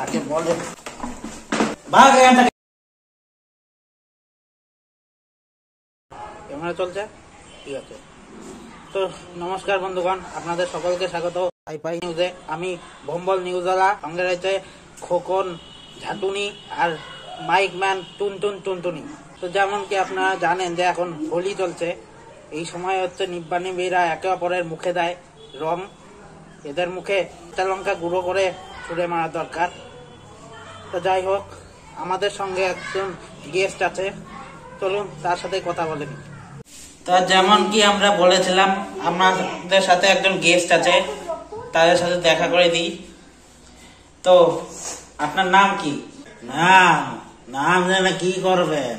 কাকে বলে, ভাগ এখান থেকে। ক্যামেরা চলছে, ঠিক আছে। তো নমস্কার বন্ধুগণ, আপনাদের সকলকে স্বাগত হাইফাই নিউজে। আমি ভম্বল নিউজওয়ালা, সঙ্গে রয়েছে খোকন, ঝাঁটুনি আর মাইক ম্যান টুনটুনি। তো যেমন কি আপনারা জানেন যে এখন হোলি চলছে, এই সময় হচ্ছে নিব্বানিবীরা একে অপরের মুখে দেয় রং। এদের মুখে কাঁচা লঙ্কা গুঁড়ো করে ছুঁড়ে মারা দরকার। তো যাই হোক, আমাদের সঙ্গে একজন গেস্ট আছে, চলুন তার সাথে কথা বলে নিই। তা যেমন কি আমরা বলেছিলাম, আমাদের সাথে একজন গেস্ট আছে, তাদের সাথে দেখা করে দিই। তো আপনার নাম কি? নাম জানে কি করবেন,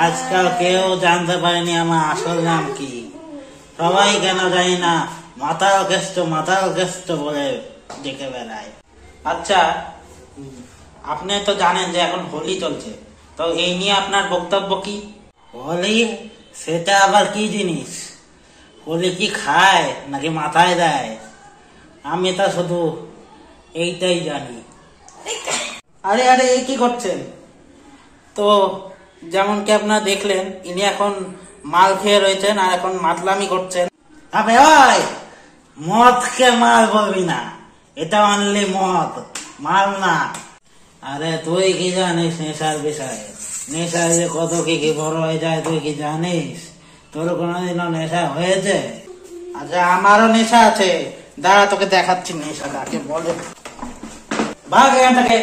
আজকাল কেউ জানতে পারেনি আমার আসল নাম কি। সবাই কেন জানি না মাতাল কেষ্ট বলে ডেকে বেড়ায়। আচ্ছা, আপনি তো জানেন যে এখন হোলি চলছে, তো এই নিয়ে আপনার বক্তব্য কি? হোলি সেটা আবার কি জিনিস? হোলি কি খায় নাকি মাথায় দেয়? আমি তো শুধু এইটাই জানি। আরে এই কি করছেন? তো যেমন কি আপনারা দেখলেন, ইনি এখন মাল খেয়ে রয়েছেন আর এখন মাতলামি করছেন। আবে ওই, মদকে মাল বলবি না, এটা অনলি মদ, মাল না। আরে তুই কি জানিস নেশার বিষয়ে? নেশা যে কত কি বড় হয়ে যায় তুই কি জানিস? তোর কোনোদিনও নেশা হয়েছে? আচ্ছা, আমারও নেশা আছে, দাঁড়া তোকে দেখাচ্ছি নেশা কাকে বলে। ভাগ এখান থেকে,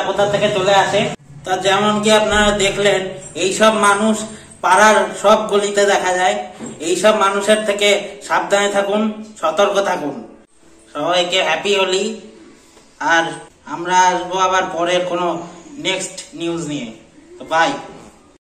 কোথা থেকে চলে আসে। তা যেমন কি আপনারা দেখলেন, এইসব মানুষ পাড়ার সব গলিতে দেখা যায়। এইসব মানুষের থেকে সাবধানে থাকুন, সতর্ক থাকুন। সবাইকে হ্যাপি হোলি। আর আমরা আসবো আবার পরের কোনো নেক্সট নিউজ নিয়ে। তো বাই।